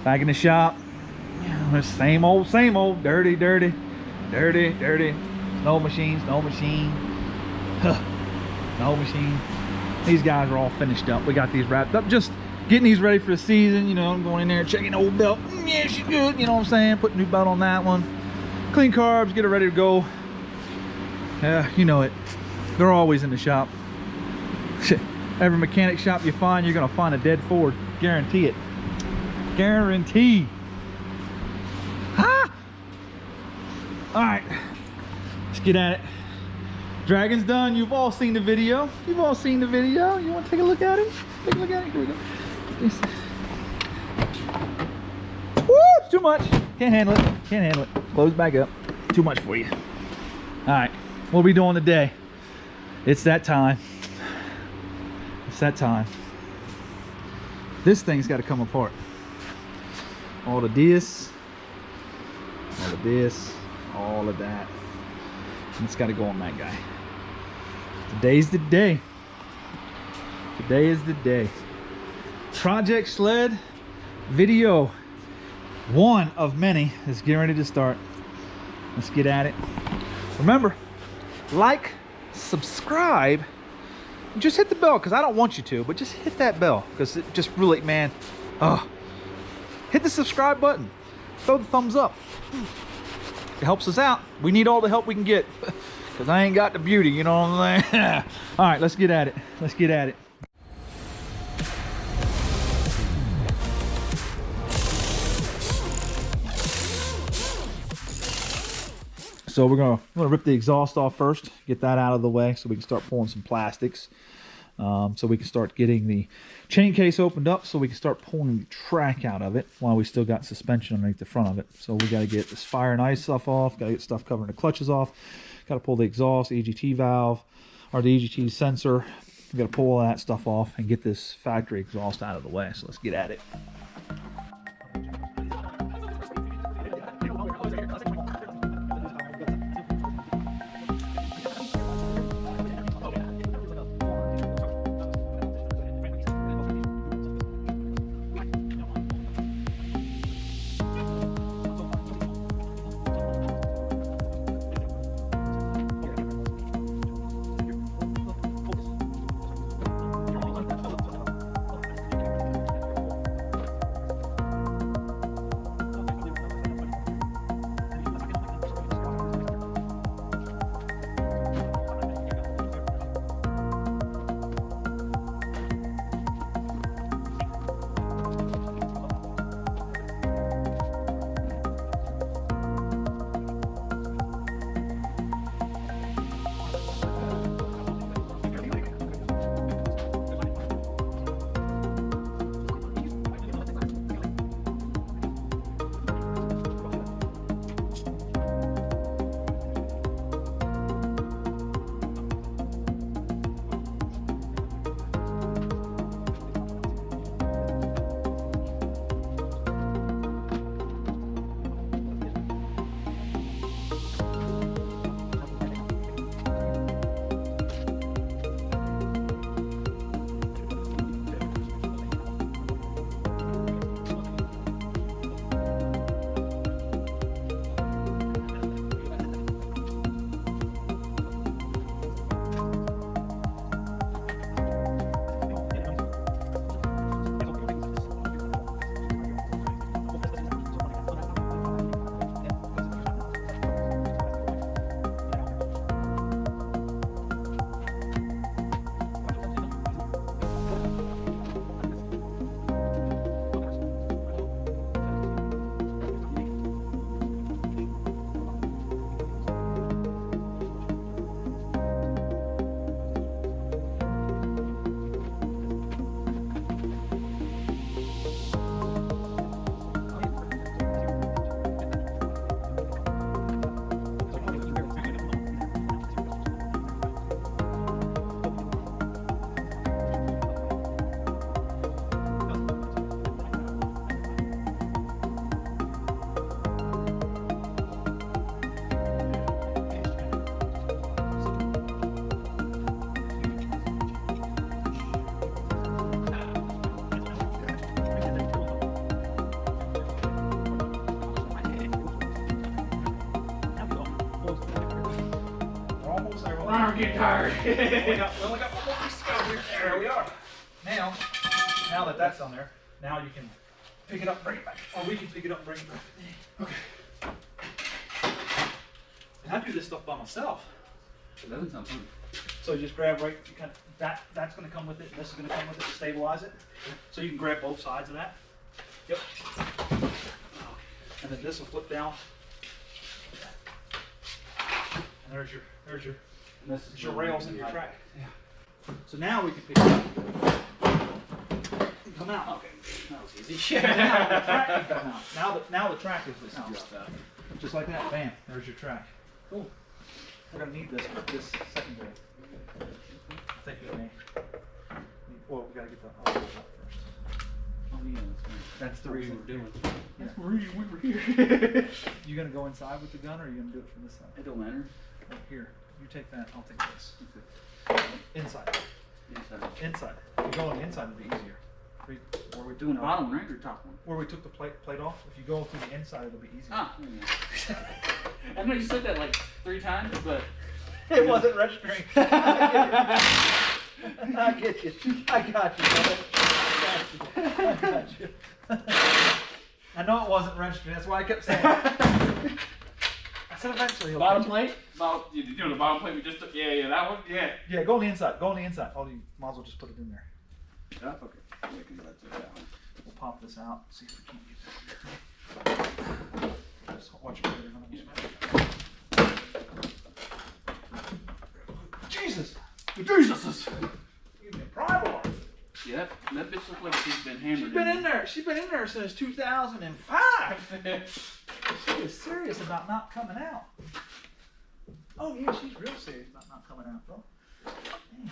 Back in the shop. Same old, dirty, dirty, dirty, dirty. Snow machine, snow machine. Snow machine. These guys are all finished up. We got these wrapped up. Just getting these ready for the season. You know, I'm going in there checking the old belt. Yeah, she's good. You know what I'm saying? Put a new belt on that one. Clean carbs, get it ready to go. Yeah, you know it. They're always in the shop. Every mechanic shop you find, you're gonna find a dead Ford. Guarantee it. Guarantee. Ha! All right, let's get at it. Dragon's done. You've all seen the video. You've all seen the video. You want to take a look at it? Take a look at it. Here we go. Woo! It's too much. Can't handle it. Can't handle it. Close back up. Too much for you. All right. What are we doing today? It's that time. It's that time. This thing's got to come apart. All of this. All of this. All of that. And it's got to go on that guy. Today's the day. Today is the day. Project Sled video 1 of many is getting ready to start. Let's get at it. Remember, like, subscribe, and just hit the bell, because I don't want you to, but just hit that bell, because it just really, man, hit the subscribe button, throw the thumbs up. It helps us out. We need all the help we can get, because I ain't got the beauty, you know what I'm saying? All right, let's get at it. Let's get at it. So we're gonna rip the exhaust off first, get that out of the way so we can start pulling some plastics. So we can start getting the chain case opened up so we can start pulling the track out of it while we still got suspension underneath the front of it. So we got to get this fire and ice stuff off, got to get stuff covering the clutches off, got to pull the exhaust, the EGT valve, or the EGT sensor. We got to pull all that stuff off and get this factory exhaust out of the way. So let's get at it. almost there. We're almost there. I'm getting tired. we only got one more piece to go here. There we are. Now that that's on there, now you can pick it up and bring it back. Or we can pick it up and bring it back. Okay. And I do this stuff by myself. It doesn't sound fun. So you just grab right, you kind of, that's going to come with it, and this is going to come with it to stabilize it. So you can grab both sides of that. Yep. And then this will flip down. And there's your And this is your rails and your track. Yeah. So now we can pick it up. Come out. Okay, that was easy. Now the track can come out. Now the track is this out. Just like that. Bam. There's your track. Cool. We're gonna need this secondary. I think we may. Well, we gotta get the other one up first. Oh yeah, That's the reason we're doing. That's the reason we were here. You gonna go inside with the gun, or are you gonna do it from this side? It don't matter. Oh, here, you take that. I'll take this. Okay. Inside. Inside. If you go on the inside, it'll be easier. Where we Doing the bottom right or top one? Where we took the plate off. If you go through the inside, it'll be easier. Ah, yeah. I know you said that like 3 times, but it wasn't registering. I get you. I got you. I got you. I know it wasn't registering. That's why I kept saying it. I said eventually. Bottom plate? You doing the bottom plate we just took? Yeah, that one? Yeah. Yeah, go on the inside. Go on the inside. Oh, you might as well just put it in there. Yeah, okay. Yeah, can do that one. We'll pop this out. See if we can't use it. Just watch me. Jesus! Jesus! Give me a pry bar. Yeah, that bitch looks like she's been hammered. She's been in there. She's been in there since 2005. She is serious about not coming out. Oh yeah, she's real serious about not coming out, bro. Man.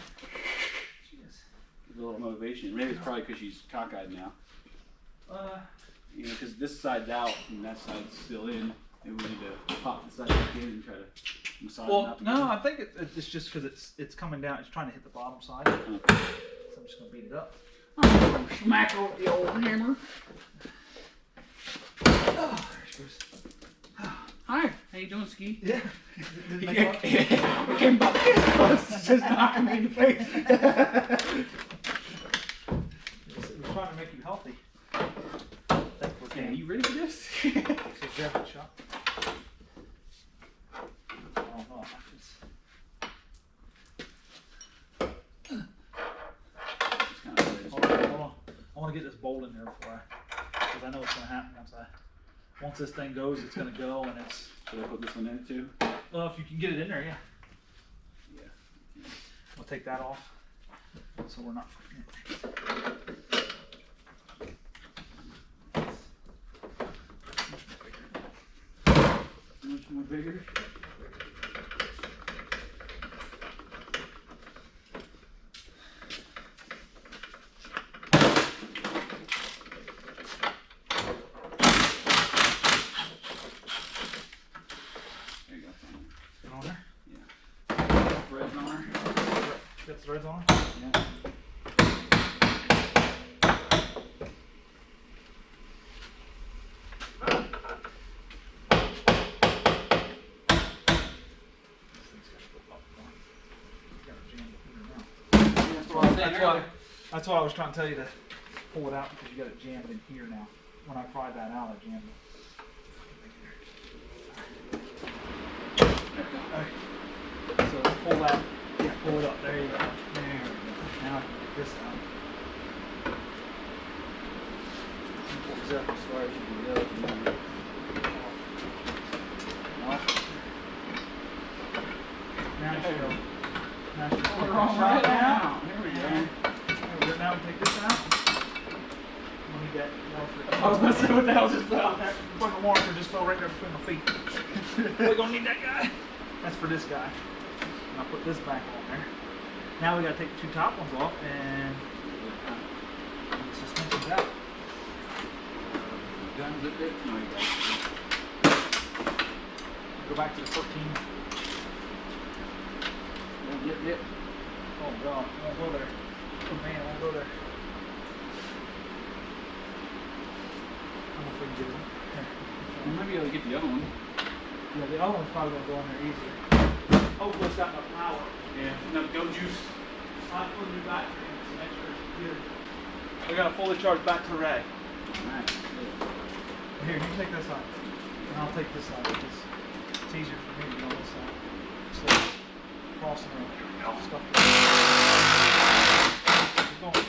She is. Gives a little motivation. Maybe it's probably because she's cockeyed now. You know, because this side's out and that side's still in. Maybe we need to pop the side back in and try to massage it out. No, I think it's just because it's coming down. It's trying to hit the bottom side. Okay. So I'm just gonna beat it up. Oh, smack her with the old hammer. Oh, there she goes. Hi, how you doing, Ski? Yeah. It came about this close. Just knocking me in the face. It was trying to make you healthy. Okay, you ready for this? So grab that shot. I don't know. Hold on. I want to get this bolt in there before because I know what's going to happen once this thing goes, it's going to go, and it's. Should I put this one in too? Well, if you can get it in there, yeah. Yeah. We'll take that off, so we're not. Much more bigger. There you go. Get on there. Yeah. Threads on her. Got threads on. Yeah. That's why I was trying to tell you to pull it out because you got it jammed in here now. When I pried that out, I jammed it. Alright. So pull that, yeah, pull it up. There you go. There we go. Now I can get this out. Is that as far as you can go? Now you go. Now you We're on right now. Here we go. Now we take this out. We need that more for. I was gonna say what the hell just fell. That fucking marker just fell right there between my feet. We're gonna need that guy. That's for this guy. And I'll put this back on there. Now we gotta take the 2 top ones off and the suspension's out. Guns at it? No, you got Go back to the 14. Yep. Oh god, I won't go there. Oh man, I won't go there. I don't know if we can get it. We might be able to get the other one. Yeah, the other one's probably gonna go in there easier. Hopefully it's got enough power. Yeah, no, go juice. I'll put a new battery in some extra here. We got a fully charged battery. Alright. Here, you take this side, and I'll take this side because it's easier for me to go on this side. So, crossing the stuff. Keep going.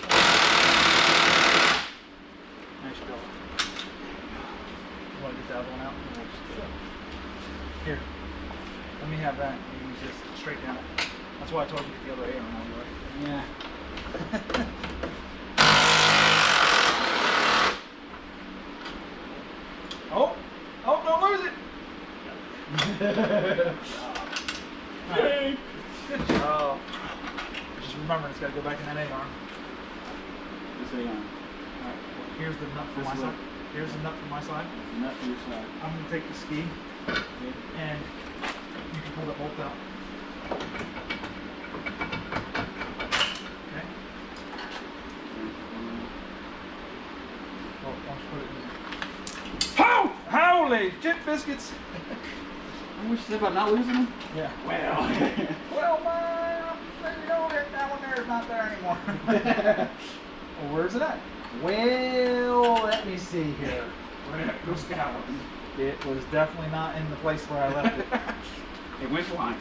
Nice job. You want to get the other one out? Here, let me have that. You use this straight down. That's why I told you to get the other air on, right? Yeah. Oh, don't lose it. Right. Good job. Just remember, it's got to go back in that A-arm. This way on. Alright, well, here's the nut for This my way. side. Here's the nut for my side. Nut to your side. I'm going to take the ski, and you can pull that bolt out. Okay? Oh, why don't you put it in there? How? Holy shit biscuits! How much is it about not losing them? Yeah. Well. Well, you know, that one there is not there anymore. Well, where's it at? Well, let me see here. Go scouring. It was definitely not in the place where I left it. It went blind.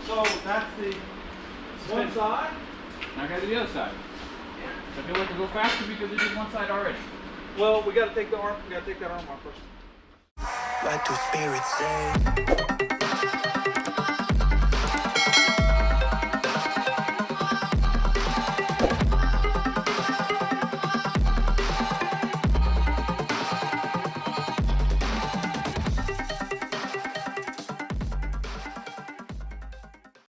So that's the one side. Now I gotta do the other side. I feel like we'll go faster because we did one side already. Well, we got to take the arm. We got to take that arm off first. Let your spirit say.